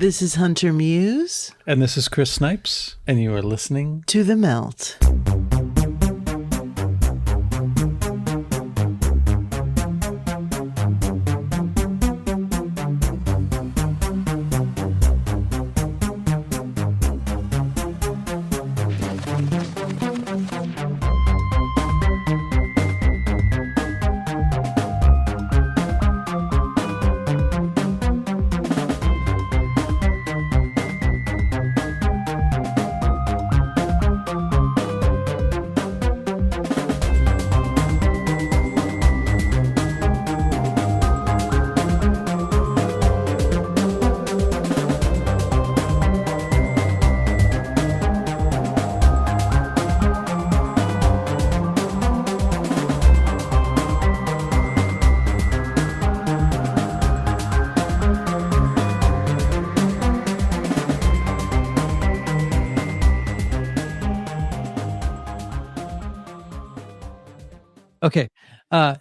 This is Hunter Muse. And this is Chris Snipes, and you are listening to The Melt. Okay.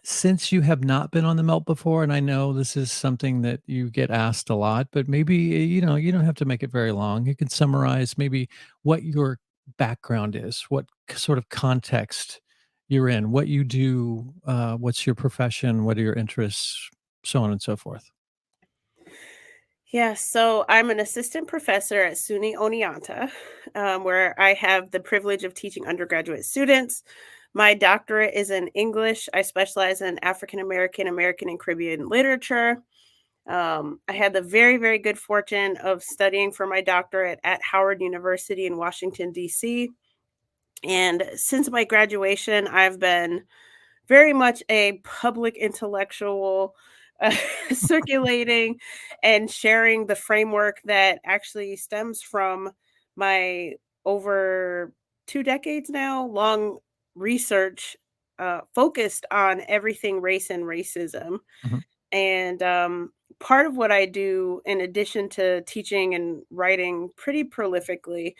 Since you have not been on the Melt before, and I know this is something that you get asked a lot, but maybe, you don't have to make it very long. You can summarize maybe what your background is, what sort of context you're in, what you do, what's your profession, what are your interests, so on and so forth. Yeah, so I'm an assistant professor at SUNY Oneonta, where I have the privilege of teaching undergraduate students. My doctorate is in English. I specialize in African American, American, and Caribbean literature. I had the very, very good fortune of studying for my doctorate at Howard University in Washington, D.C. And since my graduation, I've been very much a public intellectual, uh, circulating and sharing the framework that actually stems from my over 2 decades now long research, focused on everything race and racism. Mhm. And part of what I do, in addition to teaching and writing pretty prolifically,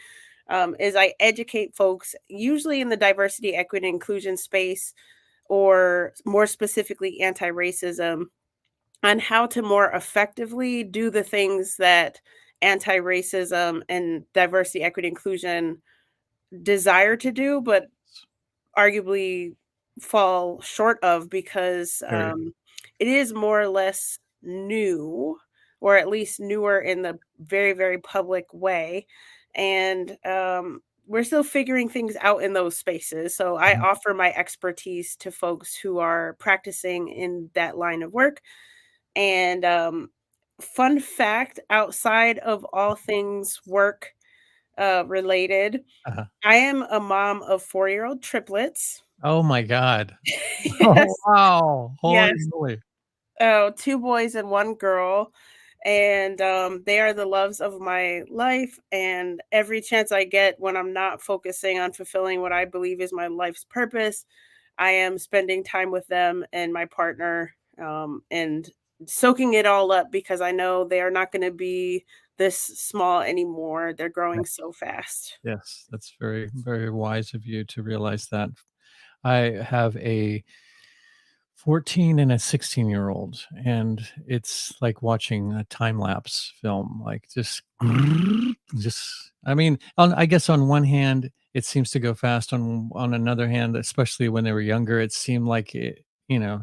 is I educate folks, usually in the diversity, equity, and inclusion space, or more specifically anti-racism, on how to more effectively do the things that anti-racism and diversity, equity, inclusion desire to do, but arguably fall short of, because Very it is more or less new, or at least newer in the very, very public way. And we're still figuring things out in those spaces. So I Mhm. offer my expertise to folks who are practicing in that line of work. And fun fact, outside of all things work related, Uh-huh. I am a mom of 4-year-old triplets. Oh my God. Oh, Yes, wow. Holy yes. moly. Oh, 2 boys and 1 girl, and, they are the loves of my life, and every chance I get when I'm not focusing on fulfilling what I believe is my life's purpose, I am spending time with them and my partner, and soaking it all up, because I know they are not gonna be this small anymore. They're growing so fast. Yes, that's very, very wise of you to realize that. I have a 14 and a 16-year-old, and it's like watching a time lapse film, like just I mean, I guess on one hand, it seems to go fast. On another hand, especially when they were younger, it seemed like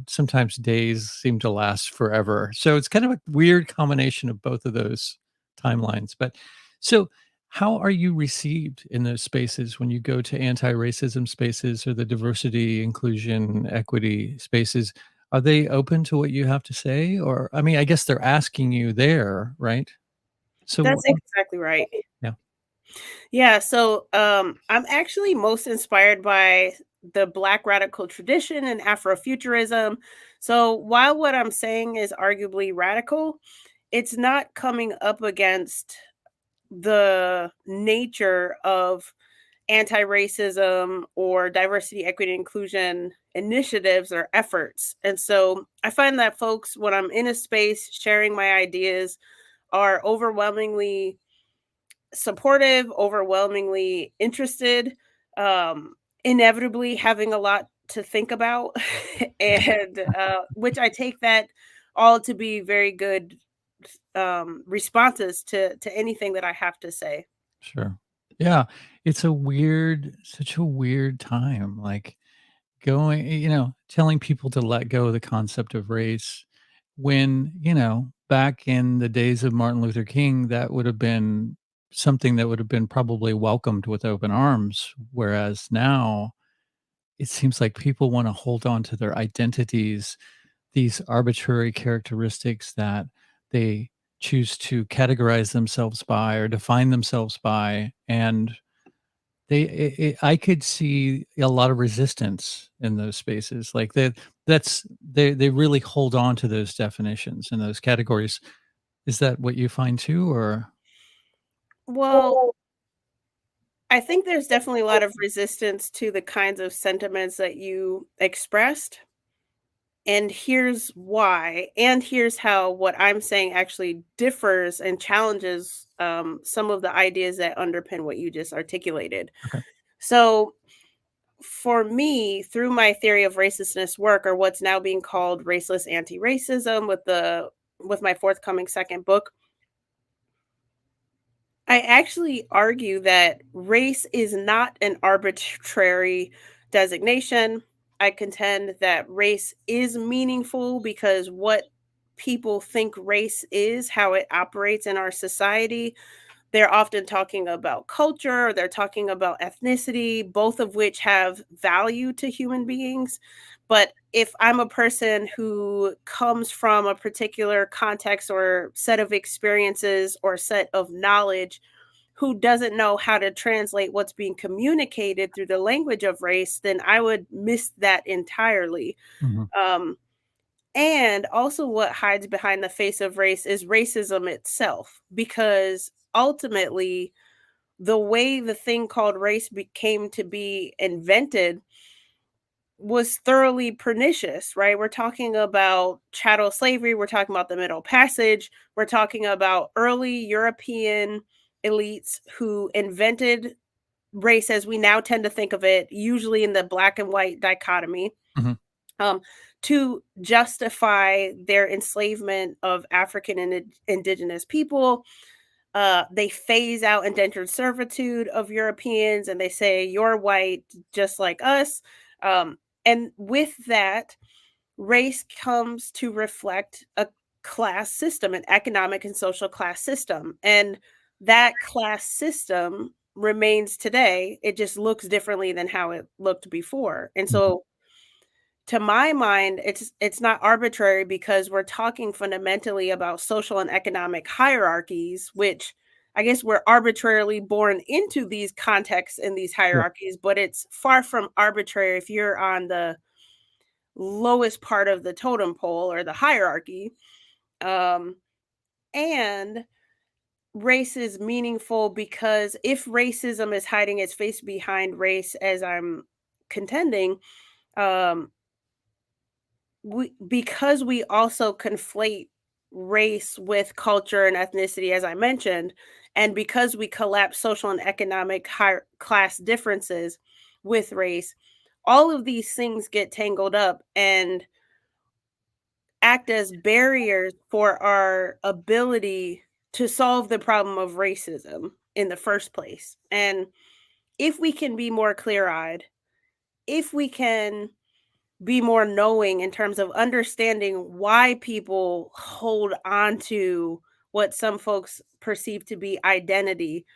sometimes days seem to last forever. So it's kind of a weird combination of both of those timelines. But so how are you received in those spaces when you go to anti-racism spaces or the diversity, inclusion, equity spaces? Are they open to what you have to say? Or, I mean, I guess they're asking you there, right? So, That's exactly right. yeah. Yeah, so I'm actually most inspired by the Black radical tradition and Afrofuturism. So while what I'm saying is arguably radical, it's not coming up against the nature of anti-racism or diversity, equity, and inclusion initiatives or efforts. And so I find that folks, when I'm in a space sharing my ideas, are overwhelmingly supportive, overwhelmingly interested, inevitably having a lot to think about, and which I take that all to be very good responses to anything that I have to say. Sure. Yeah. It's such a weird time. Like telling people to let go of the concept of race when, back in the days of Martin Luther King, that would have been something that would have been probably welcomed with open arms. Whereas now it seems like people want to hold on to their identities, these arbitrary characteristics that they choose to categorize themselves by or define themselves by. And I could see a lot of resistance in those spaces. Like they really hold on to those definitions and those categories. Is that what you find too, or? Well, I think there's definitely a lot of resistance to the kinds of sentiments that you expressed. And here's why. And here's how what I'm saying actually differs and challenges some of the ideas that underpin what you just articulated. Okay. So, for me, through my theory of racistness work, or what's now being called raceless antiracism, with my forthcoming second book, I actually argue that race is not an arbitrary designation. I contend that race is meaningful because what people think race is, how it operates in our society, they're often talking about culture, they're talking about ethnicity, both of which have value to human beings. But if I'm a person who comes from a particular context or set of experiences or set of knowledge, who doesn't know how to translate what's being communicated through the language of race, then I would miss that entirely. Mhm. Um, and also, what hides behind the face of race is racism itself, because ultimately, the way the thing called race became to be invented was thoroughly pernicious, right? We're talking about chattel slavery, we're talking about the Middle Passage, we're talking about early European elites who invented race as we now tend to think of it, usually in the black and white dichotomy, Mhm. um, to justify their enslavement of African and indigenous people. They phase out indentured servitude of Europeans and they say, you're white just like us. Um, and with that, race comes to reflect a class system, an economic and social class system. And that class system remains today. It just looks differently than how it looked before. And Mhm. so, to my mind, it's not arbitrary because we're talking fundamentally about social and economic hierarchies, which I guess we're arbitrarily born into these contexts and these Sure. hierarchies, but it's far from arbitrary if you're on the lowest part of the totem pole or the hierarchy. Um, and race is meaningful because if racism is hiding its face behind race, as I'm contending, um, because we also conflate race with culture and ethnicity, as I mentioned, and because we collapse social and economic higher class differences with race, all of these things get tangled up and act as barriers for our ability to solve the problem of racism in the first place. And if we can be more clear eyed, if we can be more knowing in terms of understanding why people hold on to what some folks perceive to be identity,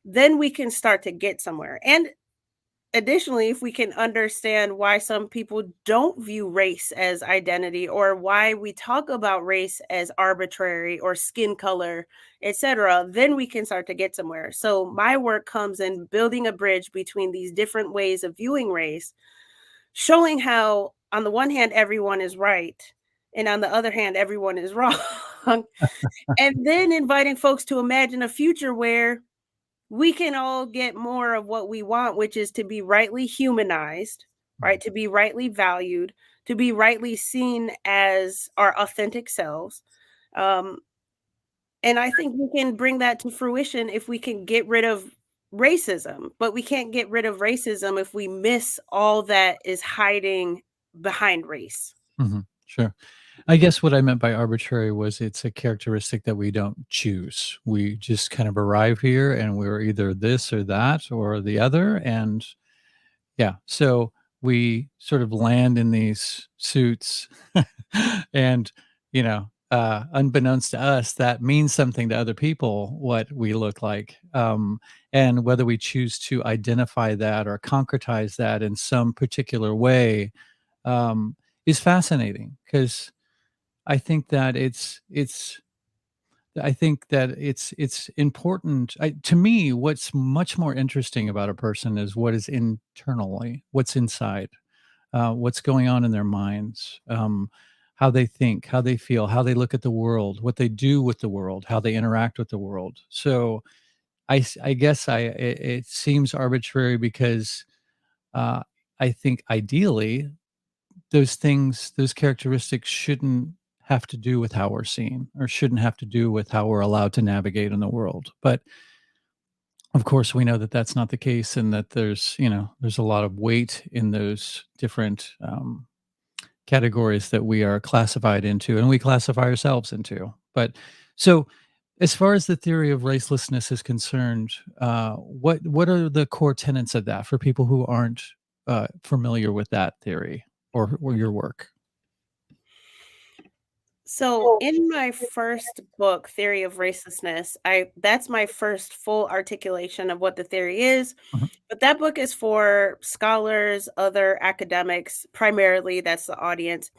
then we can start to get somewhere. And additionally, if we can understand why some people don't view race as identity or why we talk about race as arbitrary or skin color, etc., then we can start to get somewhere. So my work comes in building a bridge between these different ways of viewing race, showing how on the one hand everyone is right and on the other hand everyone is wrong. And then inviting folks to imagine a future where we can all get more of what we want, which is to be rightly humanized, right? To be rightly valued, to be rightly seen as our authentic selves. Um, and I think we can bring that to fruition if we can get rid of racism, but we can't get rid of racism if we miss all that is hiding behind race. Mhm. Sure. I guess what I meant by arbitrary was it's a characteristic that we don't choose. We just kind of arrive here and we're either this or that or the other. And yeah, so we sort of land in these suits and, unbeknownst to us, that means something to other people, what we look like. And whether we choose to identify that or concretize that in some particular way is fascinating because I think that it's important. To me, what's much more interesting about a person is what is internally, what's inside, what's going on in their minds, how they think, how they feel, how they look at the world, what they do with the world, how they interact with the world. So I guess it seems arbitrary because uh, I think ideally those things, those characteristics shouldn't have to do with how we're seen or shouldn't have to do with how we're allowed to navigate in the world. But of course, we know that that's not the case and that there's a lot of weight in those different categories that we are classified into and we classify ourselves into. But so as far as the theory of racelessness is concerned, what are the core tenets of that for people who aren't familiar with that theory or your work? So in my first book, Theory of Racelessness, I that's my first full articulation of what the theory is. Mhm. But that book is for scholars, other academics, primarily that's the audience.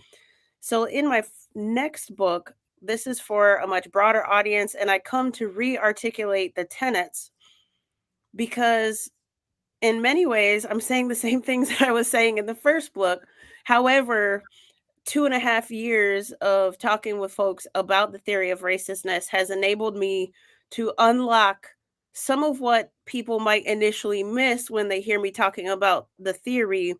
So in my next book, this is for a much broader audience, and I come to re-articulate the tenets because in many ways I'm saying the same things that I was saying in the first book. However, 2.5 years of talking with folks about the theory of racistness has enabled me to unlock some of what people might initially miss when they hear me talking about the theory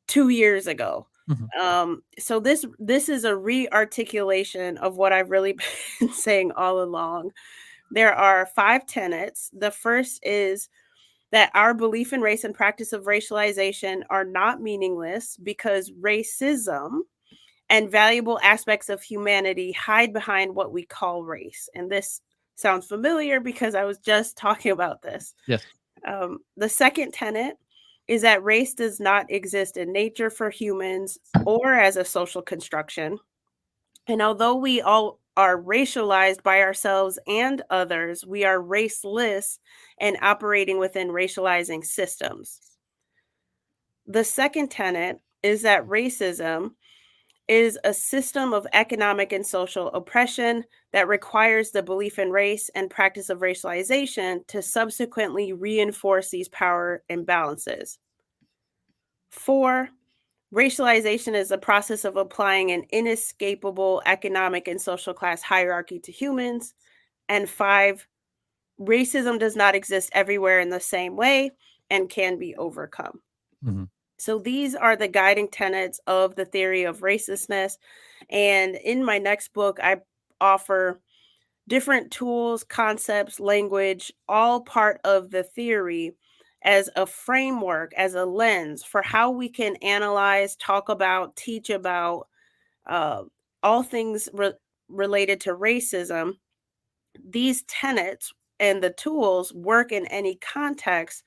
2 years ago. Mhm. So this is a re-articulation of what I've really been saying all along. There are 5 tenets. The first is that our belief in race and practice of racialization are not meaningless because racism and valuable aspects of humanity hide behind what we call race. And this sounds familiar because I was just talking about this. Yes. The second tenet is that race does not exist in nature for humans or as a social construction. And although we all are racialized by ourselves and others, we are raceless and operating within racializing systems. The second tenet is that racism is a system of economic and social oppression that requires the belief in race and practice of racialization to subsequently reinforce these power imbalances. 4, racialization is the process of applying an inescapable economic and social class hierarchy to humans. And 5, racism does not exist everywhere in the same way and can be overcome. Mhm. So these are the guiding tenets of the theory of racistness. And in my next book, I offer different tools, concepts, language, all part of the theory as a framework, as a lens for how we can analyze, talk about, teach about uh, all things related to racism. These tenets and the tools work in any context,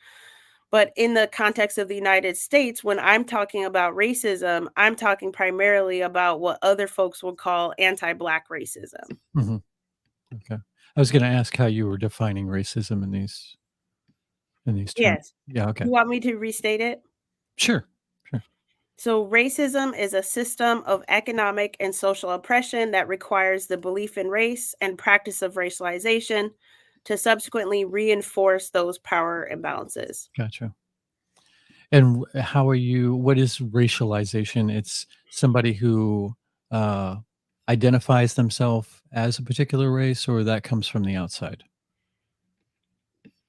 but in the context of the United States, when I'm talking about racism, I'm talking primarily about what other folks would call anti-Black racism. Mhm. Okay. I was gonna ask how you were defining racism in these terms. Yes. Yeah, okay. You want me to restate it? Sure, sure. So, racism is a system of economic and social oppression that requires the belief in race and practice of racialization to subsequently reinforce those power imbalances. Gotcha. And what is racialization? It's somebody who, uh, identifies themselves as a particular race, or that comes from the outside?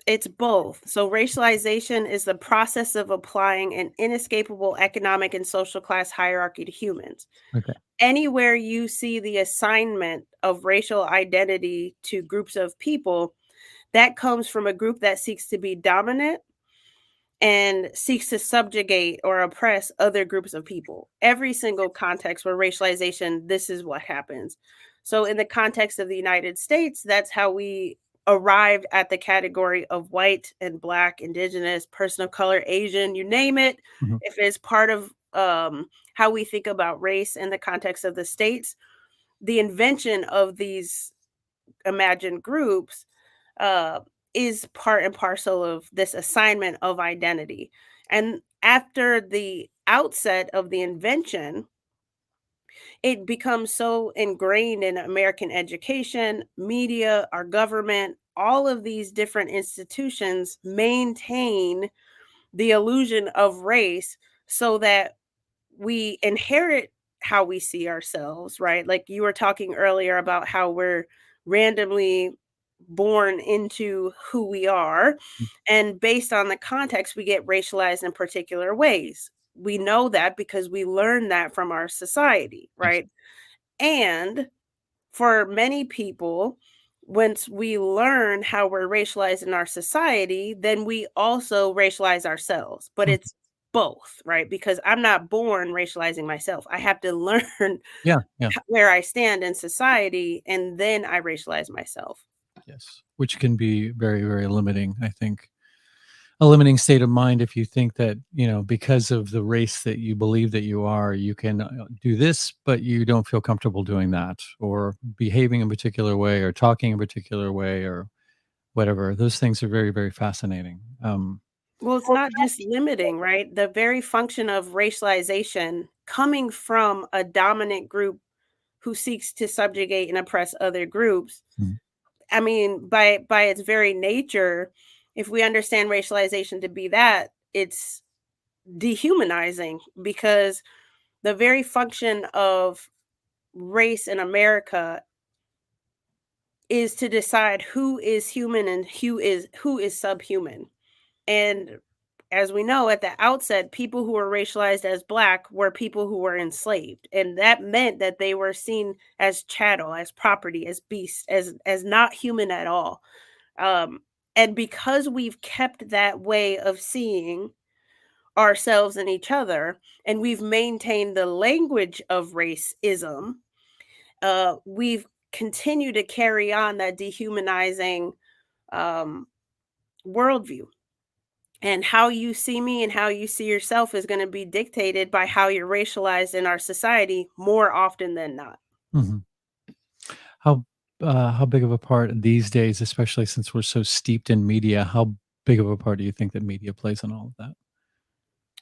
It's both. So, racialization is the process of applying an inescapable economic and social class hierarchy to humans. Okay. Anywhere you see the assignment of racial identity to groups of people, that comes from a group that seeks to be dominant and seeks to subjugate or oppress other groups of people. Every single context where racialization, this is what happens. So, in the context of the United States, that's how we arrived at the category of white and black, indigenous, person of color, Asian, you name it. Mhm. If it's part of how we think about race in the context of the states, the invention of these imagined groups uh, is part and parcel of this assignment of identity. And after the outset of the invention, it becomes so ingrained in American education, media, our government, all of these different institutions maintain the illusion of race so that we inherit how we see ourselves, right? Like you were talking earlier about how we're randomly born into who we are. And based on the context, we get racialized in particular ways. We know that because we learn that from our society, Yes. right? And for many people, once we learn how we're racialized in our society, then we also racialize ourselves. But Mhm. it's both, right? Because I'm not born racializing myself. I have to learn Yeah. Yeah. where I stand in society and then I racialize myself. Yes. Which can be very, very limiting, I think. A limiting state of mind if you think that, because of the race that you believe that you are, you can do this, but you don't feel comfortable doing that, or behaving in a particular way, or talking a particular way, or whatever. Those things are very, very fascinating. Well, it's not just limiting, right? The very function of racialization coming from a dominant group who seeks to subjugate and oppress other groups. Mhm. I mean, by its very nature, if we understand racialization to be that, it's dehumanizing because the very function of race in America is to decide who is human and who is subhuman. And as we know at the outset, people who were racialized as black were people who were enslaved. And that meant that they were seen as chattel, as property, as beasts, as not human at all. Um, and because we've kept that way of seeing ourselves and each other, and we've maintained the language of racism, we've continued to carry on that dehumanizing um, worldview. And how you see me and how you see yourself is going to be dictated by how you're racialized in our society more often than not. Mhm. How how big of a part these days, especially since we're so steeped in media, how big of a part do you think that media plays in all of that?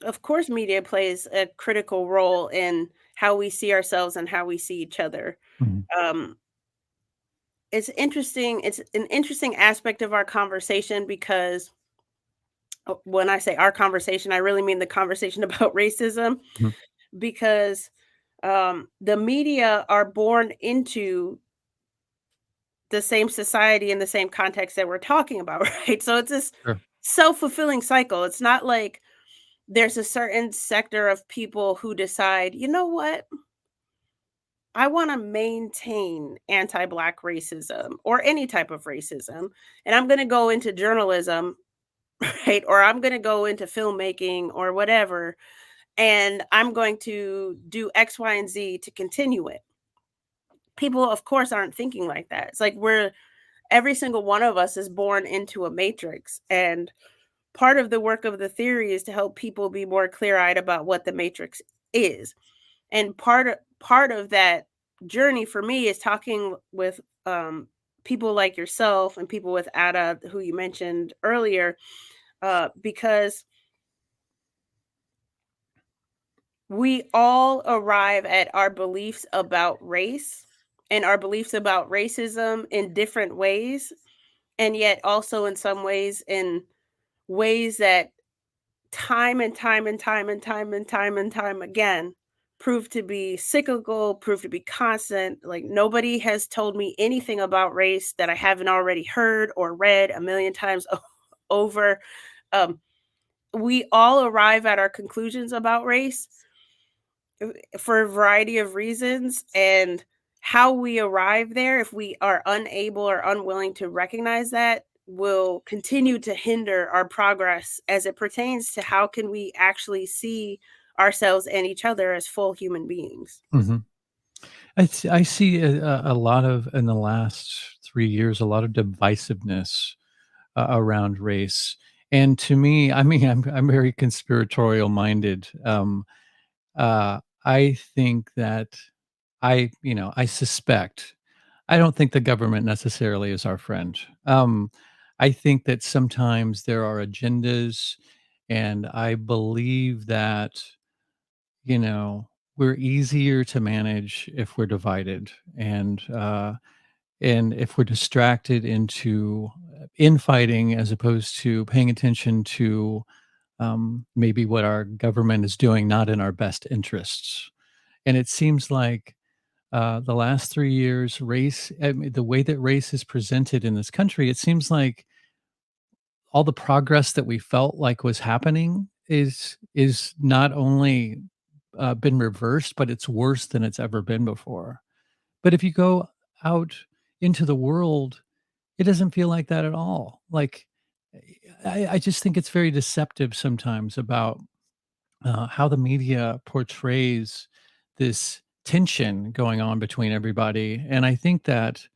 Of course, media plays a critical role in how we see ourselves and how we see each other. Mhm. Um, it's interesting. It's an interesting aspect of our conversation because when I say our conversation, I really mean the conversation about racism Mhm. because the media are born into the same society and the same context that we're talking about, right? So it's this Sure. self-fulfilling cycle. It's not like there's a certain sector of people who decide, you know what? I want to maintain anti-black racism or any type of racism, and I'm going to go into journalism, right? Or I'm going to go into filmmaking or whatever, and I'm going to do X, Y, and Z to continue it. People, of course, aren't thinking like that. It's like every single one of us is born into a matrix. And part of the work of the theory is to help people be more clear-eyed about what the matrix is. And part of that journey for me is talking with people like yourself and people with Ada, who you mentioned earlier, because we all arrive at our beliefs about race and our beliefs about racism in different ways, and yet also in some ways in ways that time and time and time and time and time and time again prove to be cyclical, prove to be constant. Like nobody has told me anything about race that I haven't already heard or read a million times over. Um, we all arrive at our conclusions about race for a variety of reasons, and how we arrive there, if we are unable or unwilling to recognize that, will continue to hinder our progress as it pertains to how can we actually see ourselves and each other as full human beings. Mhm. I see a lot of in the last 3 years, a lot of divisiveness around race, and to me, I mean, I'm very conspiratorial minded. I think that I suspect. I don't think the government necessarily is our friend. I think that sometimes there are agendas, and I believe that, you know, we're easier to manage if we're divided, and if we're distracted into infighting as opposed to paying attention to maybe what our government is doing, not in our best interests. And it seems like the last 3 years, I mean, the way that race is presented in this country, it seems like all the progress that we felt like was happening is not only been reversed, but it's worse than it's ever been before. But if you go out into the world, it doesn't feel like that at all. Like, I just think it's very deceptive sometimes about how the media portrays this tension going on between everybody. And I think that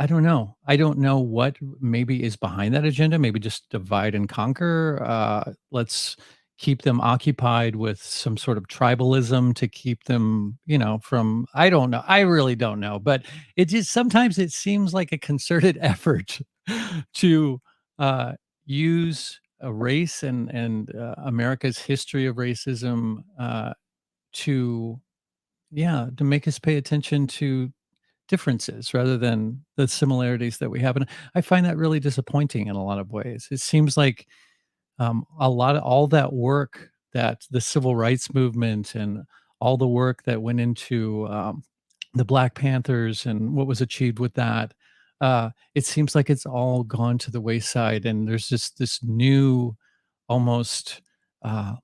I don't know. I don't know what maybe is behind that agenda. Maybe just divide and conquer. Let's keep them occupied with some sort of tribalism to keep them, from. I don't know. I really don't know. But it just sometimes it seems like a concerted effort to uh, use a race and America's history of racism to to make us pay attention to differences rather than the similarities that we have, and I find that really disappointing in a lot of ways. It seems like, a lot of all that work that the civil rights movement and all the work that went into, the Black Panthers and what was achieved with that, it seems like it's all gone to the wayside, and there's just this new, almost, uh,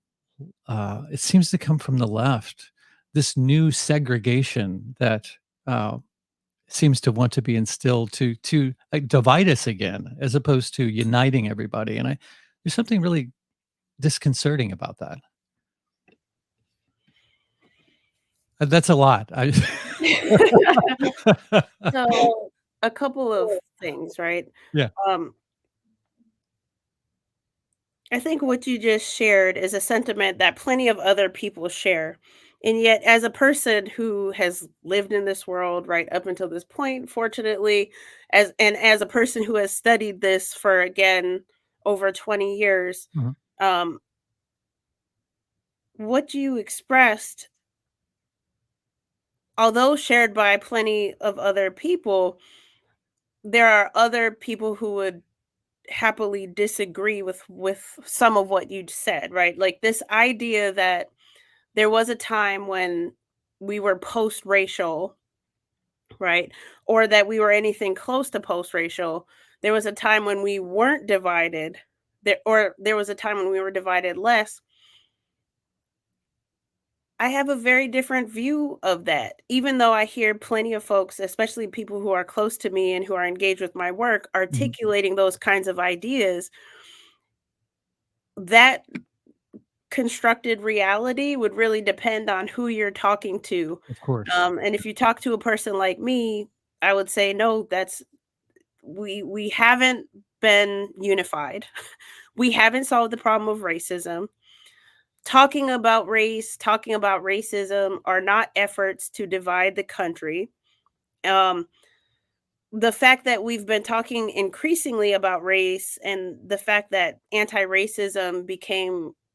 it seems to come from the left, this new segregation that, uh seems to want to be instilled to, like, divide us again as opposed to uniting everybody, and I there's something really disconcerting about that. That's a lot. I So, a couple of things, right? Yeah. Um, I think what you just shared is a sentiment that plenty of other people share. And yet, as a person who has lived in this world right up until this point, fortunately, as a person who has studied this for again over 20 years, Mhm. um, what you expressed, although shared by plenty of other people, there are other people who would happily disagree with some of what you said, right? Like this idea that there was a time when we were post-racial, right? Or that we were anything close to post-racial. There was a time when we weren't divided. There was a time when we were divided less. I have a very different view of that. Even though I hear plenty of folks, especially people who are close to me and who are engaged with my work, Mhm. articulating those kinds of ideas, that constructed reality would really depend on who you're talking to. Of course. And if you talk to a person like me, I would say, no, that's we haven't been unified. We haven't solved the problem of racism. Talking about race, talking about racism are not efforts to divide the country. Um, the fact that we've been talking increasingly about race and the fact that anti-racism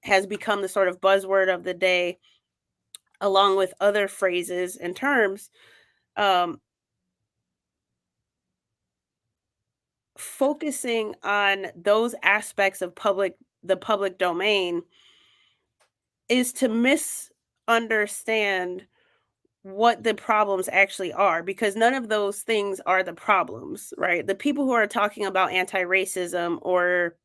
has become the sort of buzzword of the day along with other phrases and terms, um, focusing on those aspects of the public domain is to misunderstand what the problems actually are because none of those things are the problems, right? The people who are talking about anti-racism or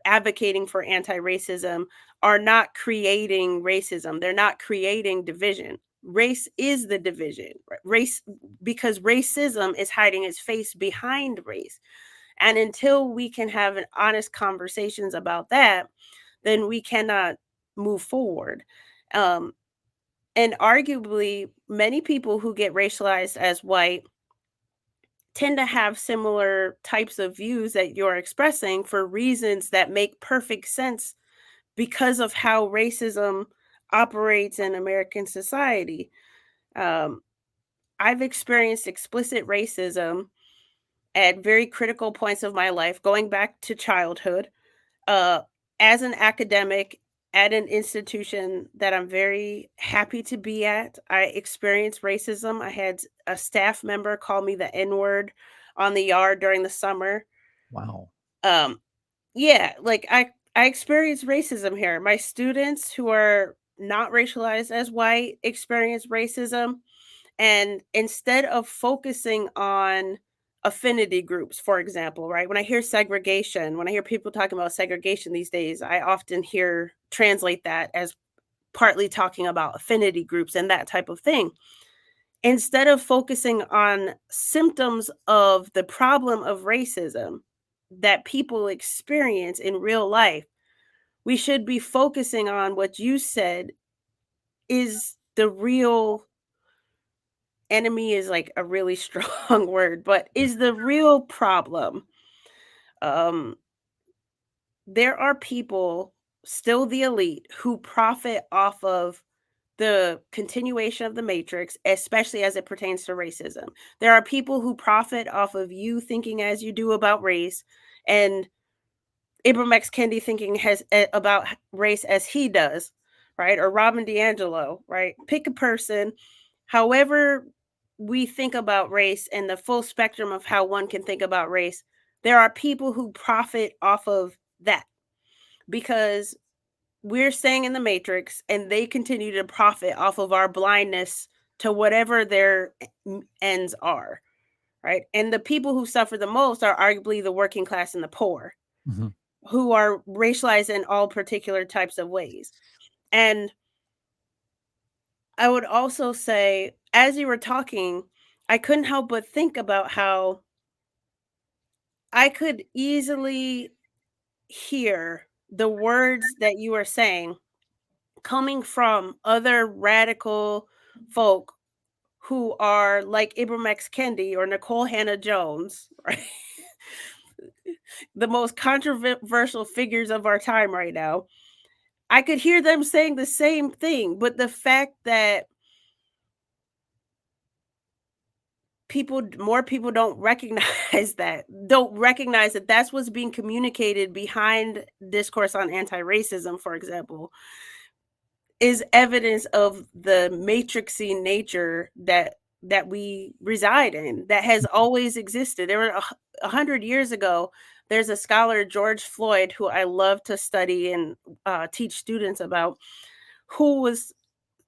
advocating for anti-racism are not creating racism. They're not creating division. Race is the division. Race because racism is hiding its face behind race. And until we can have an honest conversations about that, then we cannot move forward. Um, and arguably, many people who get racialized as white tend to have similar types of views that you're expressing for reasons that make perfect sense because of how racism operates in American society. Um, I've experienced explicit racism at very critical points of my life, going back to childhood. Uh, as an academic at an institution that I'm very happy to be at, I experienced racism. I had a staff member call me the N-word on the yard during the summer. Wow. Um, yeah, like I experienced racism here. My students who are not racialized as white experience racism. And instead of focusing on affinity groups, for example, right? When I hear segregation, when I hear people talking about segregation these days, I often translate that as partly talking about affinity groups and that type of thing. Instead of focusing on symptoms of the problem of racism that people experience in real life, we should be focusing on what you said is the real enemy is like a really strong word, but is the real problem. Um, there are people, still the elite, who profit off of the continuation of the matrix, especially as it pertains to racism. There are people who profit off of you thinking as you do about race, and Ibram X. Kendi thinking about race as he does, right? Or Robin DiAngelo, right? Pick a person, however we think about race and the full spectrum of how one can think about race. There are people who profit off of that because we're staying in the matrix and they continue to profit off of our blindness to whatever their ends are, right? And the people who suffer the most are arguably the working class and the poor, Mhm. who are racialized in all particular types of ways. And I would also say, as you were talking, I couldn't help but think about how I could easily hear the words that you are saying coming from other radical folk who are like Ibram X. Kendi or Nicole Hannah Jones, right? The most controversial figures of our time right now. I could hear them saying the same thing, but the fact that more people don't recognize that that's what's being communicated behind discourse on anti-racism, for example, is evidence of the matrixy nature that we reside in, that has always existed. There were 100 years ago, there's a scholar, George Floyd, who I love to study and teach students about, who was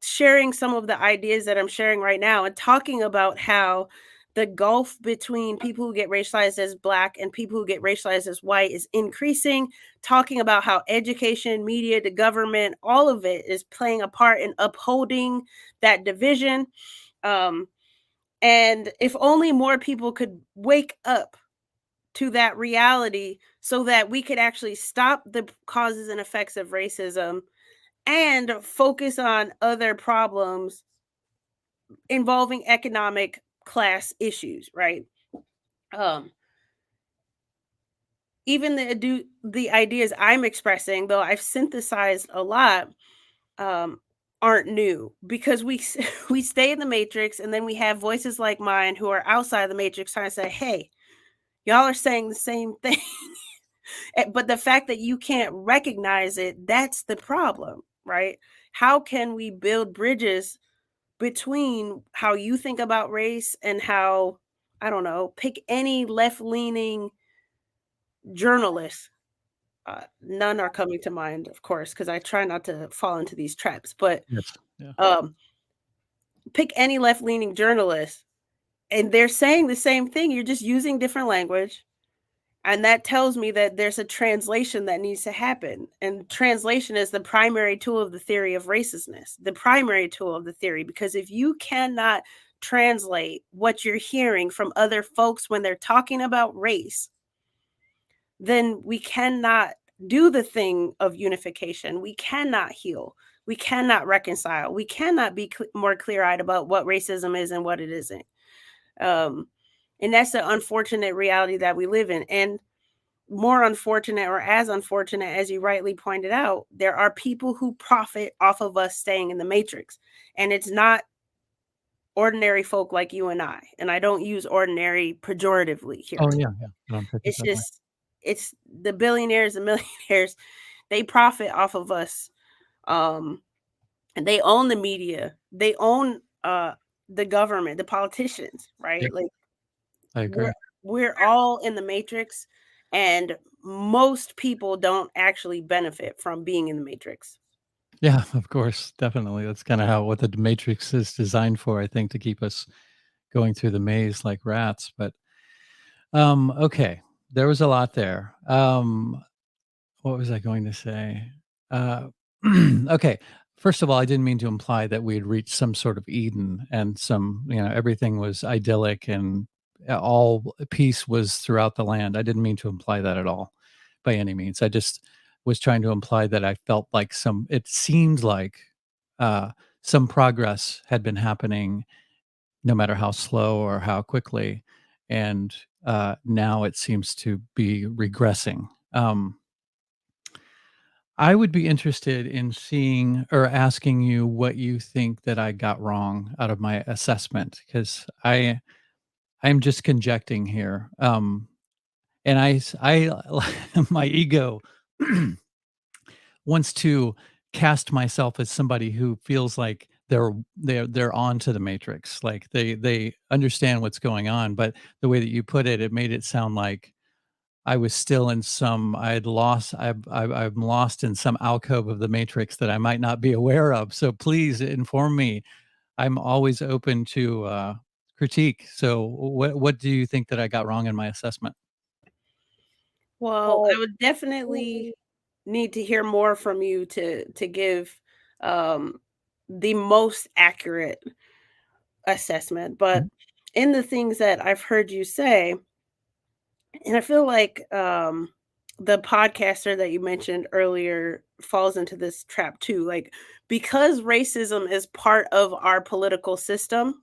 sharing some of the ideas that I'm sharing right now and talking about how the gulf between people who get racialized as Black and people who get racialized as white is increasing, talking about how education, media, the government, all of it is playing a part in upholding that division. Um, and if only more people could wake up to that reality so that we could actually stop the causes and effects of racism and focus on other problems involving economic class issues, right? Um, even the ideas I'm expressing, though I've synthesized a lot, um, aren't new because we stay in the matrix, and then we have voices like mine who are outside the matrix trying to say, "Hey, y'all are saying the same thing," but the fact that you can't recognize it—that's the problem, right? How can we build bridges between how you think about race and how, I don't know, pick any left-leaning journalist. None are coming to mind, of course, because I try not to fall into these traps. But Yes. Yeah. um, pick any left-leaning journalist, and they're saying the same thing. You're just using different language, and that tells me that there's a translation that needs to happen. And translation is the primary tool of the theory of racistness, the primary tool of the theory, because if you cannot translate what you're hearing from other folks when they're talking about race, then we cannot do the thing of unification. We cannot heal. We cannot reconcile. We cannot be more clear-eyed about what racism is and what it isn't. And that's the unfortunate reality that we live in. And more unfortunate, or as unfortunate as you rightly pointed out, there are people who profit off of us staying in the matrix. And it's not ordinary folk like you and I. And I don't use ordinary pejoratively here. Oh, yeah. I don't take it It's that way. just, it's the billionaires and millionaires, they profit off of us. And they own the media. They own the government, the politicians, right? Yep, Like I agree. we're all in the matrix, and most people don't actually benefit from being in the matrix. Yeah, of course, definitely. That's kind of how what the Matrix is designed for, I think, to keep us going through the maze like rats. But okay, there was a lot there. What was I going to say? Uh, okay, first of all, I didn't mean to imply that we had reached some sort of Eden and some, everything was idyllic and all peace was throughout the land. I didn't mean to imply that at all, by any means. I just was trying to imply that I felt like it seemed like uh, some progress had been happening, no matter how slow or how quickly, and now it seems to be regressing. I would be interested in seeing or asking you what you think that I got wrong out of my assessment, because I'm just conjecting here. And my ego wants to cast myself as somebody who feels like they're on to the matrix, like they understand what's going on. But the way that you put it, it made it sound like I was still in some I had lost I'm lost in some alcove of the matrix that I might not be aware of. So please inform me. I'm always open to critique. So what do you think that I got wrong in my assessment? Well, I would definitely need to hear more from you to give um, the most accurate assessment. But Mhm. in the things that I've heard you say, and I feel like the podcaster that you mentioned earlier falls into this trap too. Like, because racism is part of our political system,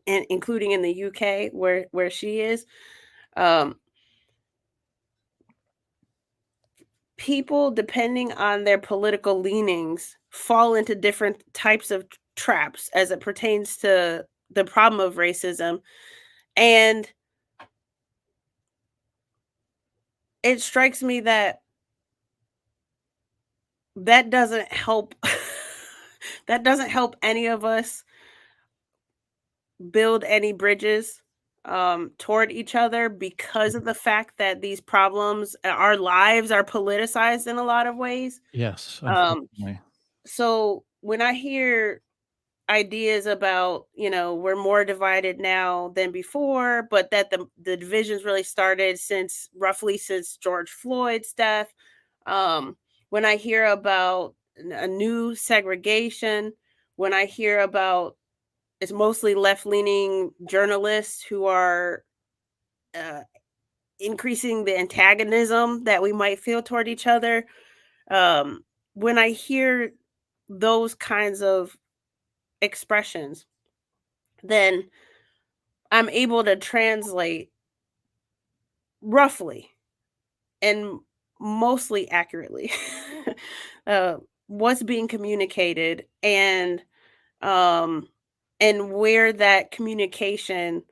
and including in the UK where she is, um, people depending on their political leanings fall into different types of traps as it pertains to the problem of racism. And it strikes me that that doesn't help that doesn't help any of us build any bridges toward each other, because of the fact that these problems, our lives are politicized in a lot of ways. Yes, um unfortunately. so when I hear ideas about, we're more divided now than before, but that the divisions really started since George Floyd's death. When I hear about a new segregation, when I hear about, it's mostly left-leaning journalists who are uh, increasing the antagonism that we might feel toward each other. Um, when I hear those kinds of expressions, then I'm able to translate roughly and mostly accurately uh, what's being communicated, um, and where that communication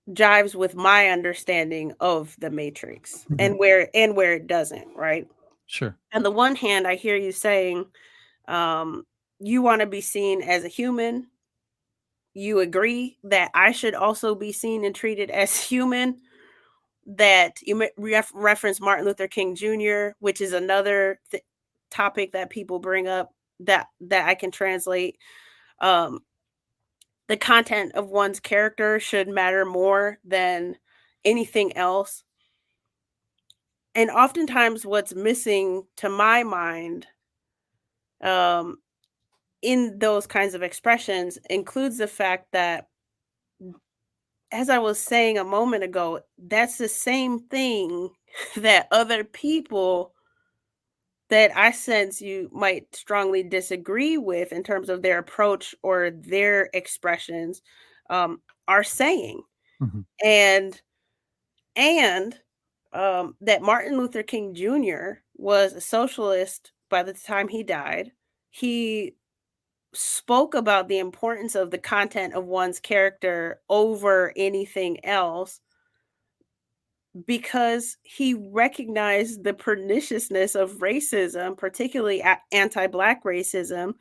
jives with my understanding of the matrix, Mhm. and where it doesn't, right? Sure. On the one hand, I hear you saying, you want to be seen as a human. You agree that I should also be seen and treated as human. That you reference Martin Luther King Jr., which is another topic that people bring up, that I can translate. Um, the content of one's character should matter more than anything else. And oftentimes, what's missing to my mind, um, in those kinds of expressions includes the fact that as I was saying a moment ago, that's the same thing that other people that I sense you might strongly disagree with in terms of their approach or their expressions, are saying. Mhm. And and that Martin Luther King Jr. was a socialist by the time he died. He spoke about the importance of the content of one's character over anything else because he recognized the perniciousness of racism, particularly anti-Black racism,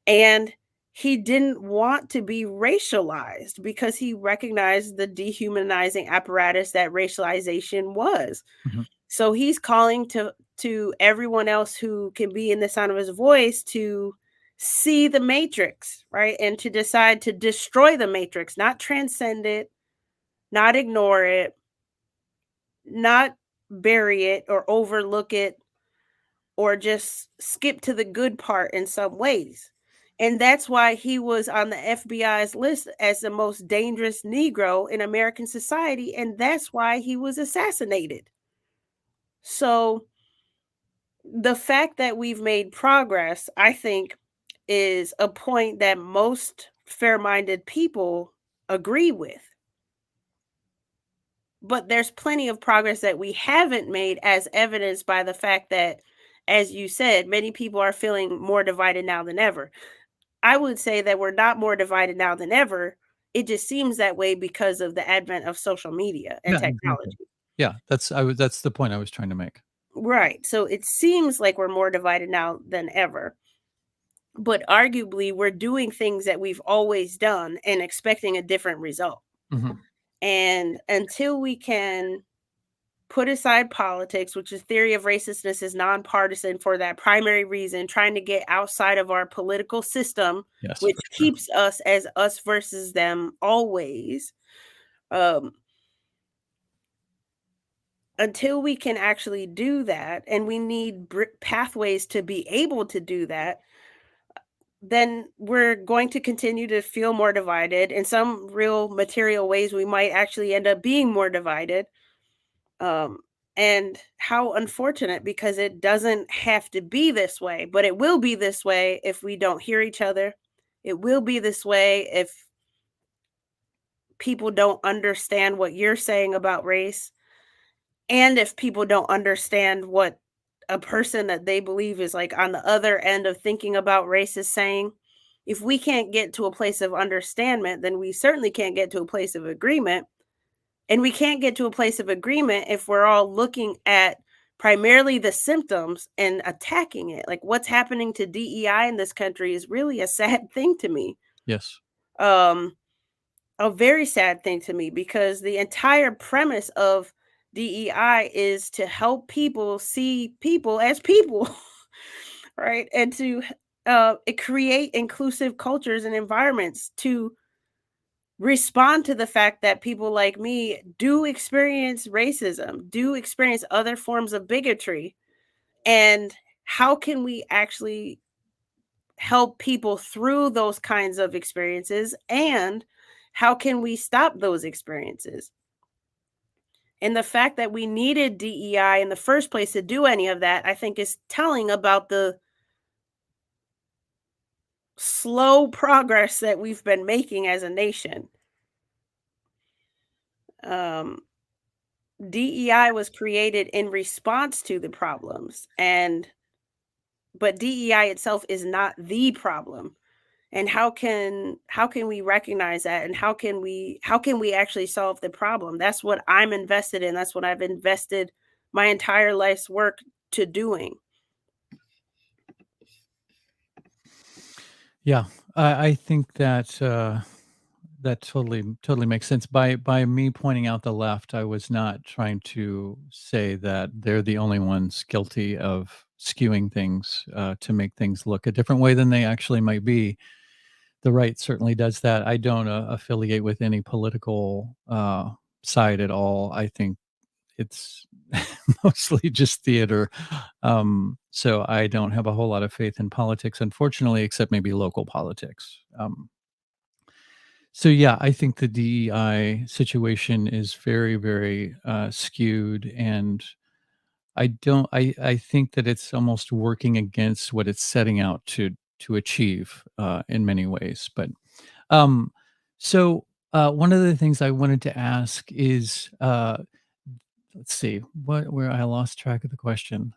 and he didn't want to be racialized because he recognized the dehumanizing apparatus that racialization was. Mhm. So he's calling to everyone else who can be in the sound of his voice to see the matrix, right? And to decide to destroy the matrix, not transcend it, not ignore it, not bury it or overlook it or just skip to the good part in some ways. And that's why he was on the FBI's list as the most dangerous Negro in American society. And that's why he was assassinated. So the fact that we've made progress, I think, is a point that most fair minded people agree with. But there's plenty of progress that we haven't made, as evidenced by the fact that, as you said, many people are feeling more divided now than ever. I would say that we're not more divided now than ever. It just seems that way because of the advent of social media and Yeah, exactly. technology. Yeah, that's the point I was trying to make. Right. So it seems like we're more divided now than ever. But arguably, we're doing things that we've always done and expecting a different result. Mhm. And until we can put aside politics, which is theory of racelessness is nonpartisan for that primary reason, trying to get outside of our political system, Yes, which for sure. keeps us as us versus them always. Um, until we can actually do that, and we need pathways to be able to do that, then we're going to continue to feel more divided. In some real material ways, we might actually end up being more divided. Um, and how unfortunate because it doesn't have to be this way, but it will be this way if we don't hear each other. It will be this way if people don't understand what you're saying about race, and if people don't understand what a person that they believe is like on the other end of thinking about race is saying. If we can't get to a place of understanding, then we certainly can't get to a place of agreement. And we can't get to a place of agreement if we're all looking at primarily the symptoms and attacking it. Like what's happening to DEI in this country is really a sad thing to me. Yes. Um, a very sad thing to me because the entire premise of DEI is to help people see people as people, right? And to create inclusive cultures and environments to respond to the fact that people like me do experience racism, do experience other forms of bigotry, and how can we actually help people through those kinds of experiences, and how can we stop those experiences? And the fact that we needed DEI in the first place to do any of that, I think is telling about the slow progress that we've been making as a nation. Um, DEI was created in response to the problems, and but DEI itself is not the problem. And how can we recognize that, and how can we actually solve the problem? That's what I'm invested in. That's what I've invested my entire life's work to doing. Yeah, I think that that totally makes sense. By me pointing out the left, I was not trying to say that they're the only ones guilty of skewing things to make things look a different way than they actually might be. The right certainly does that. I don't affiliate with any political side at all. I think it's mostly just theater. So I don't have a whole lot of faith in politics, unfortunately, except maybe local politics. So yeah, I think the DEI situation is very, very skewed, and I think that it's almost working against what it's setting out to achieve in many ways. But um, so one of the things I wanted to ask is, let's see, what where I lost track of the question.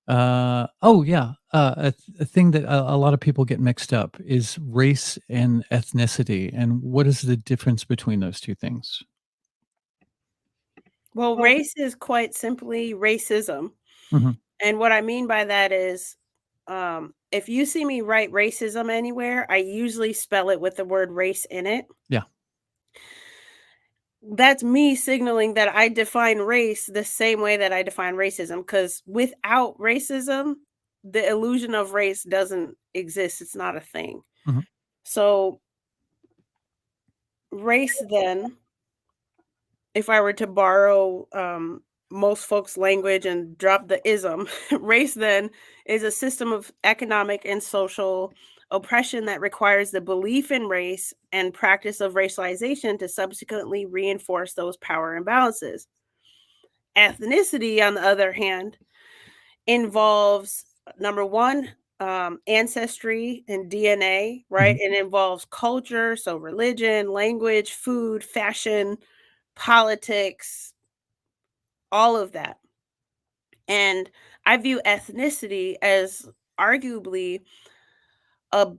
Oh yeah, a thing that a lot of people get mixed up is race and ethnicity, and what is the difference between those two things? Well, race is quite simply racism. Mhm. And what I mean by that is, if you see me write racism anywhere, I usually spell it with the word race in it. Yeah. That's me signaling that I define race the same way that I define racism, because without racism, the illusion of race doesn't exist. It's not a thing. Mhm. So, race then, if I were to borrow most folks' language and drop the ism, race then is a system of economic and social oppression that requires the belief in race and practice of racialization to subsequently reinforce those power imbalances. Ethnicity, on the other hand, involves number one, ancestry and DNA, right? Mhm. It involves culture, so religion, language, food, fashion, politics, all of that. And I view ethnicity as arguably a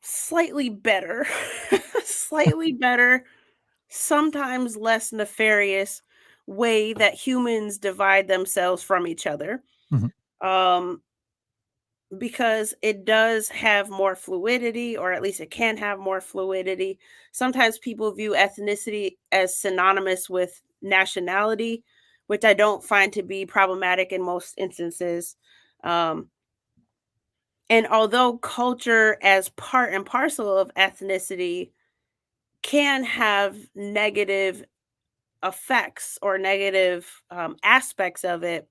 slightly better, slightly better, sometimes less nefarious way that humans divide themselves from each other. Mhm. Um, because it does have more fluidity, or at least it can have more fluidity. Sometimes people view ethnicity as synonymous with nationality, which I don't find to be problematic in most instances. Um, and although culture, as part and parcel of ethnicity, can have negative effects or negative aspects of it,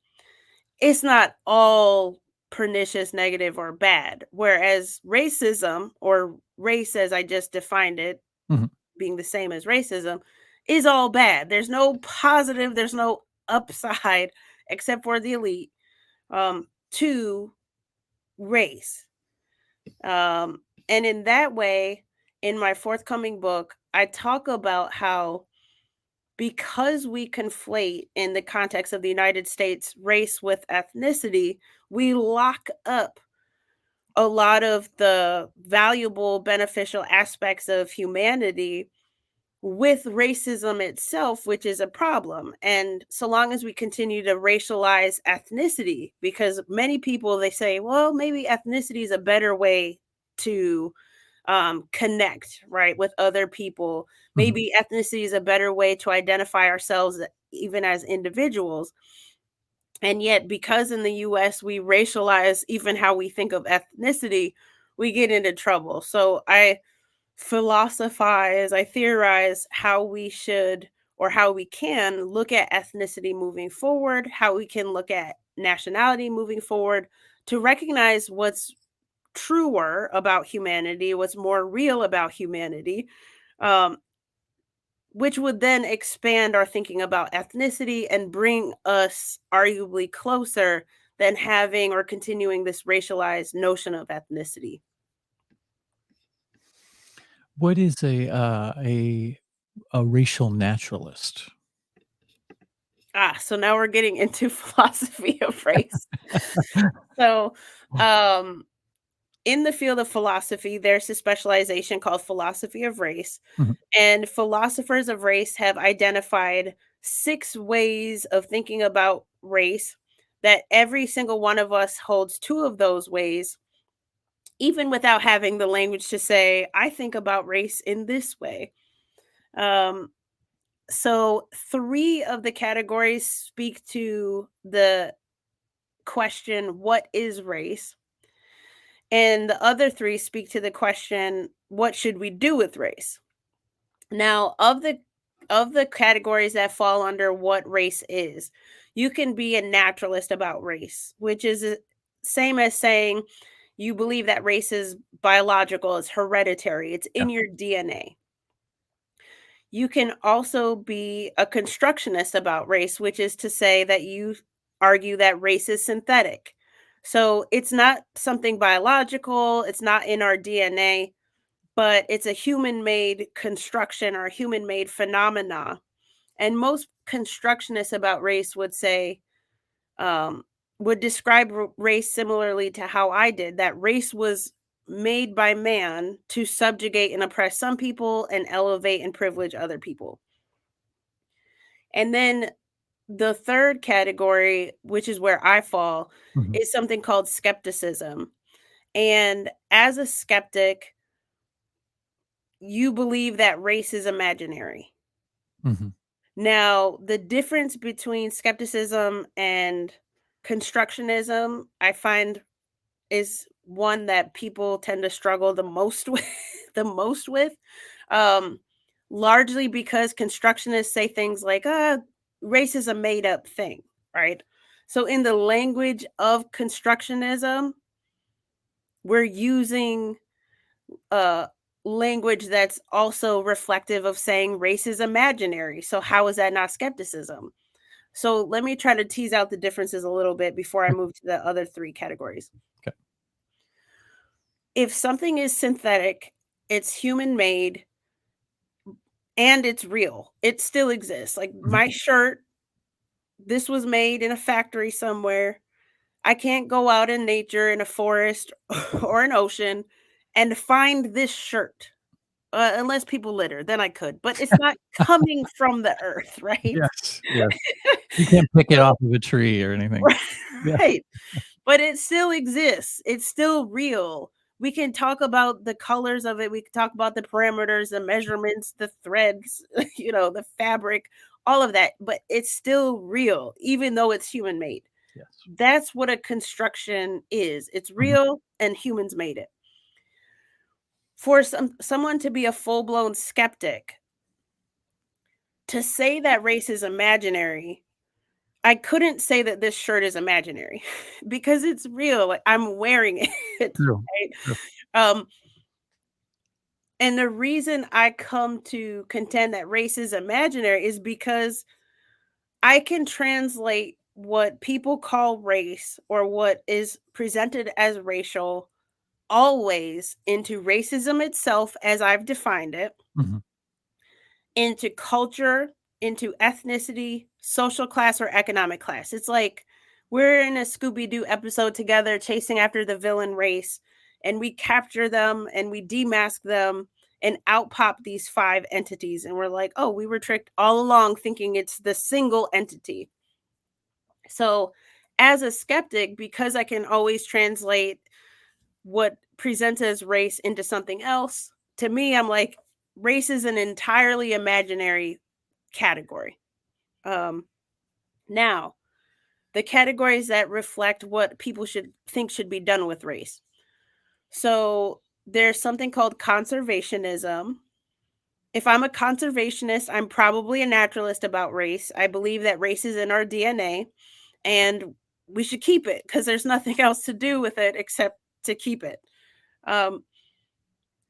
it's not all pernicious, negative, or bad. Whereas racism, or race as I just defined it, Mhm. being the same as racism, is all bad. There's no positive, there's no upside except for the elite to race. And in that way, in my forthcoming book, I talk about how, because we conflate in the context of the United States race with ethnicity, we lock up a lot of the valuable, beneficial aspects of humanity with racism itself, which is a problem. And so long as we continue to racialize ethnicity, because many people, they say, well, maybe ethnicity is a better way to connect, right, with other people. Mhm. Maybe ethnicity is a better way to identify ourselves even as individuals. And yet, because in the US we racialize even how we think of ethnicity, we get into trouble. So I philosophize, I theorize how we should, or how we can look at ethnicity moving forward, how we can look at nationality moving forward, to recognize what's truer about humanity, what's more real about humanity, um, which would then expand our thinking about ethnicity and bring us arguably closer than having or continuing this racialized notion of ethnicity. What is a racial naturalist? So now we're getting into philosophy of race. So, um, in the field of philosophy, there's a specialization called philosophy of race. Mhm. And philosophers of race have identified 6 ways of thinking about race, that every single one of us holds 2 of those ways, even without having the language to say, I think about race in this way. Um, so 3 of the categories speak to the question, what is race? And the other 3 speak to the question, what should we do with race? Now, of the categories that fall under what race is, you can be a naturalist about race, which is same as saying you believe that race is biological, it's hereditary, it's in your DNA. You can also be a constructionist about race, which is to say that you argue that race is synthetic. So it's not something biological, it's not in our DNA, but it's a human made construction or human made phenomena. And most constructionists about race would say, would describe race similarly to how I did, that race was made by man to subjugate and oppress some people and elevate and privilege other people. And then the third category, which is where I fall, is something called skepticism. And as a skeptic, you believe that race is imaginary. Now, the difference between skepticism and constructionism, I find, is one that people tend to struggle the most with, largely because constructionists say things like, race is a made up thing, right? So in the language of constructionism, we're using language that's also reflective of saying race is imaginary. So how is that not skepticism? So let me try to tease out the differences a little bit before I move to the other three categories. Okay. If something is synthetic, it's human made, and it's real, it still exists. Like my shirt, this was made in a factory somewhere. I can't go out in nature in a forest or an ocean and find this shirt. Unless people litter, then I could, but it's not coming from the earth, right? Yes. You can't pick it off of a tree or anything. Right. But it still exists. It's still real. We can talk about the colors of it. We can talk about the parameters, the measurements, the threads, the fabric, all of that. But it's still real, even though it's human made. Yes. That's what a construction is. It's real and humans made it. For someone to be a full-blown skeptic, to say that race is imaginary, I couldn't say that this shirt is imaginary because it's real. Like I'm wearing it. True. Right? And the reason I come to contend that race is imaginary is because I can translate what people call race or what is presented as racial always into racism itself as I've defined it, into culture, into ethnicity, social class, or economic class. It's like we're in a Scooby-Doo episode together chasing after the villain race, and we capture them and we demask them and outpop these 5 entities. And we're like, oh, we were tricked all along thinking it's the single entity. So as a skeptic, because I can always translate what presents as race into something else, to me, I'm like, race is an entirely imaginary category. Now, the categories that reflect what people should be done with race. So there's something called conservationism. If I'm a conservationist, I'm probably a naturalist about race. I believe that race is in our DNA and we should keep it because there's nothing else to do with it except to keep it.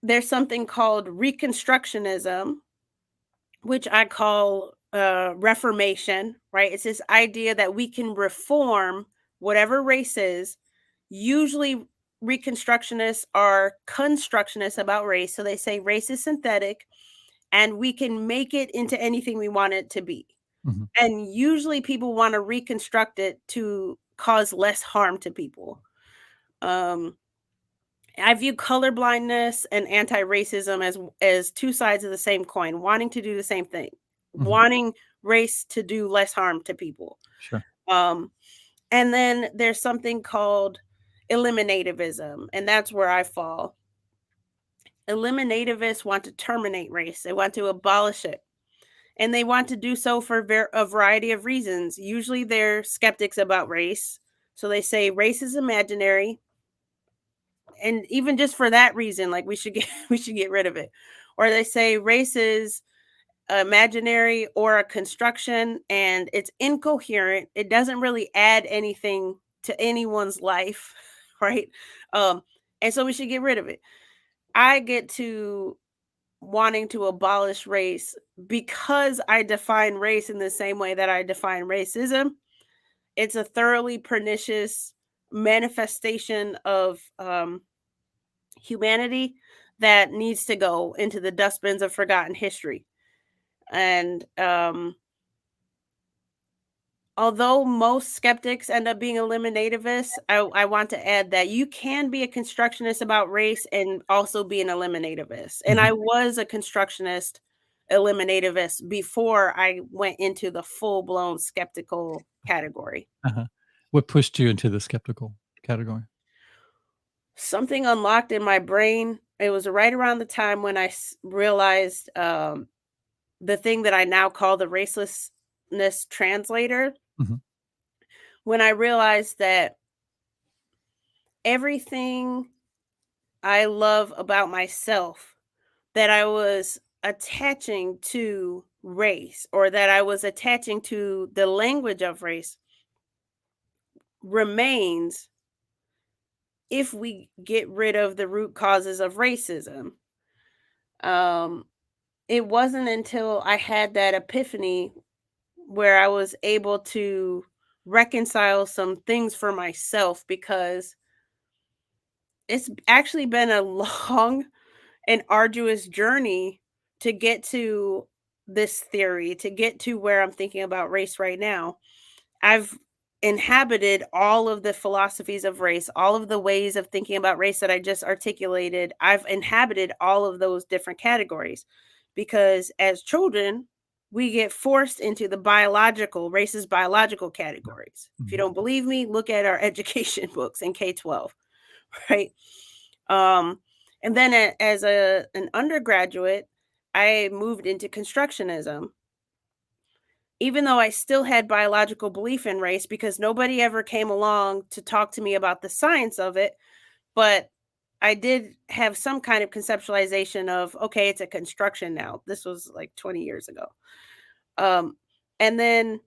There's something called reconstructionism, which I call reformation, right? It's this idea that we can reform whatever race is. Usually reconstructionists are constructionists about race. So they say race is synthetic and we can make it into anything we want it to be. And usually people want to reconstruct it to cause less harm to people. I view colorblindness and anti-racism as two sides of the same coin, wanting to do the same thing, wanting race to do less harm to people. Sure. And then there's something called eliminativism, and that's where I fall. Eliminativists want to terminate race. They want to abolish it. And they want to do so for a variety of reasons. Usually they're skeptics about race. So they say race is imaginary. And even just for that reason, like we should get rid of it. Or they say race is imaginary or a construction and it's incoherent. It doesn't really add anything to anyone's life, right? And so we should get rid of it. I get to wanting to abolish race because I define race in the same way that I define racism. It's a thoroughly pernicious manifestation of humanity that needs to go into the dustbins of forgotten history. And although most skeptics end up being eliminativists, I want to add that you can be a constructionist about race and also be an eliminativist. And I was a constructionist eliminativist before I went into the full-blown skeptical category. What pushed you into the skeptical category? Something unlocked in my brain. It was right around the time when I realized the thing that I now call the racelessness translator. Mhm. When I realized that everything I love about myself that I was attaching to race, or that I was attaching to the language of race, remains if we get rid of the root causes of racism. It wasn't until I had that epiphany where I was able to reconcile some things for myself, because it's actually been a long and arduous journey to get to this theory, to get to where I'm thinking about race right now. I've inhabited all of the philosophies of race, all of the ways of thinking about race that I just articulated. I've inhabited all of those different categories because as children, we get forced into the racist biological categories. If you don't believe me, look at our education books in K-12, right? And then as an undergraduate, I moved into constructionism, even though I still had biological belief in race because nobody ever came along to talk to me about the science of it. But I did have some kind of conceptualization of, okay, it's a construction now. This was like 20 years ago. And then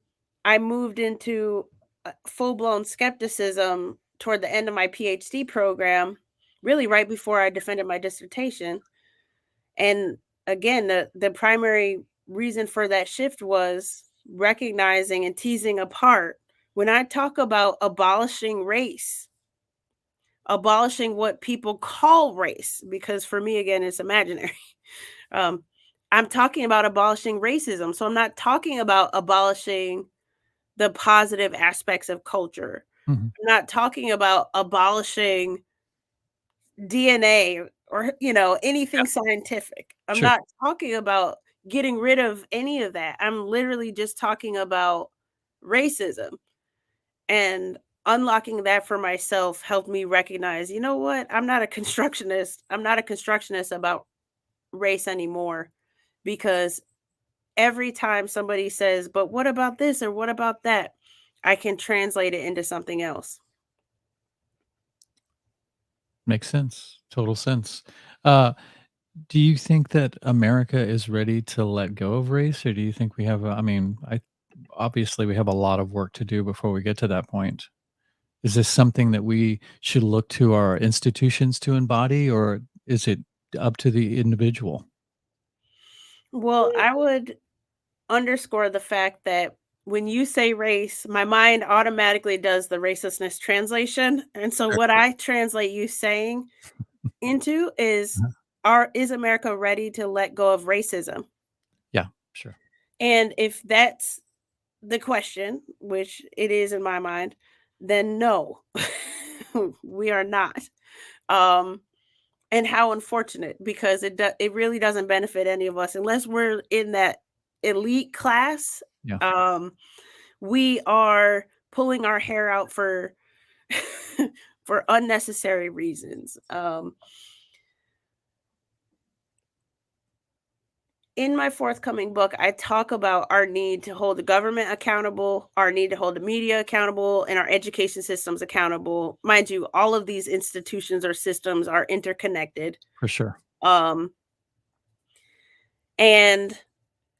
I moved into full-blown skepticism toward the end of my PhD program, really right before I defended my dissertation. And again, the primary reason for that shift was recognizing and teasing apart, when I talk about abolishing race, abolishing what people call race, because for me, again, it's imaginary. I'm talking about abolishing racism. So I'm not talking about abolishing the positive aspects of culture. I'm not talking about abolishing DNA or, anything scientific. I'm Sure. not talking about getting rid of any of that. I'm literally just talking about racism, and unlocking that for myself helped me recognize, you know what? I'm not a constructionist. I'm not a constructionist about race anymore, because every time somebody says, but what about this or what about that? I can translate it into something else. Makes sense. Total sense. Uh, do you think that America is ready to let go of race, or do you think we have I mean, I obviously we have a lot of work to do before we get to that point. Is this something that we should look to our institutions to embody, or is it up to the individual? Well, I would underscore the fact that when you say race, my mind automatically does the racelessness translation. And so Sure. what I translate you saying into is, Uh-huh. is America ready to let go of racism? Yeah, sure. And if that's the question, which it is in my mind, then no, we are not. Um, and how unfortunate, because it really doesn't benefit any of us unless we're in that elite class. Yeah. Um, we are pulling our hair out for for unnecessary reasons. In my forthcoming book, I talk about our need to hold the government accountable, our need to hold the media accountable, and our education systems accountable. Mind you, all of these institutions or systems are interconnected. For sure. Um, and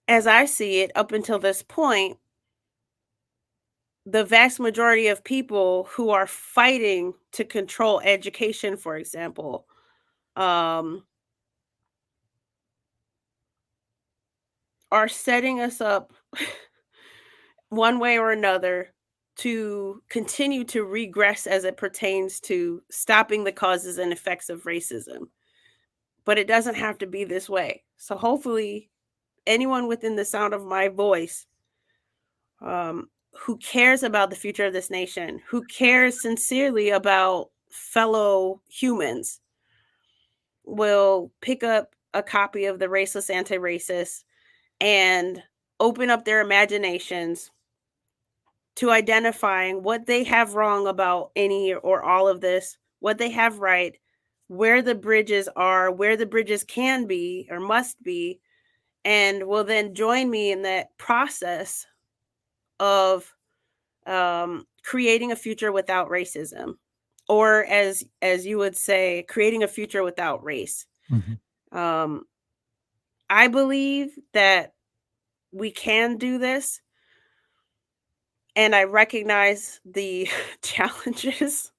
as I see it, up until this point, the vast majority of people who are fighting to control education, for example, are setting us up one way or another to continue to regress as it pertains to stopping the causes and effects of racism. But it doesn't have to be this way. So hopefully anyone within the sound of my voice who cares about the future of this nation, who cares sincerely about fellow humans, will pick up a copy of the Raceless Antiracist and open up their imaginations to identifying what they have wrong about any or all of this, what they have right, where the bridges are, where the bridges can be or must be, and will then join me in that process of creating a future without racism, or as you would say, creating a future without race. Mhm. I believe that we can do this, and I recognize the challenges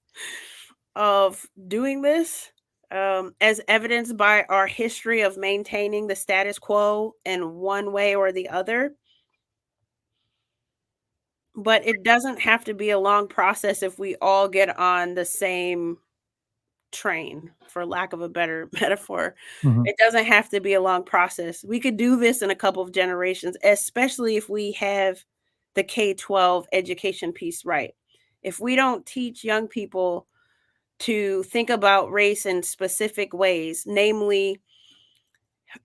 of doing this, as evidenced by our history of maintaining the status quo in one way or the other. But it doesn't have to be a long process if we all get on the same train, for lack of a better metaphor. Mhm. It doesn't have to be a long process. We could do this in a couple of generations, especially if we have the K-12 education piece right. If we don't teach young people to think about race in specific ways, namely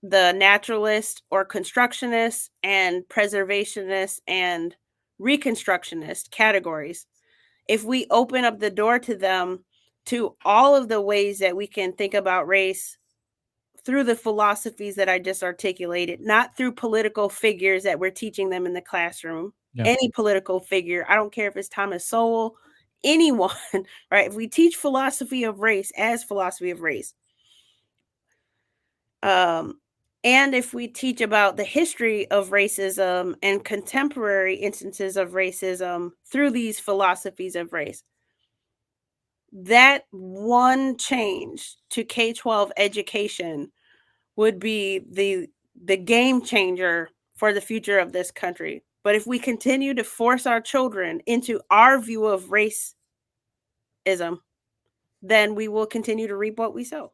the naturalist or constructionist and preservationist and reconstructionist categories, if we open up the door to them to all of the ways that we can think about race through the philosophies that I just articulated, not through political figures that we're teaching them in the classroom, Yeah. any political figure, I don't care if it's Thomas Sowell, anyone, right? If we teach philosophy of race as philosophy of race, and if we teach about the history of racism and contemporary instances of racism through these philosophies of race, that one change to K-12 education would be the game changer for the future of this country. But if we continue to force our children into our view of racism, then we will continue to reap what we sow.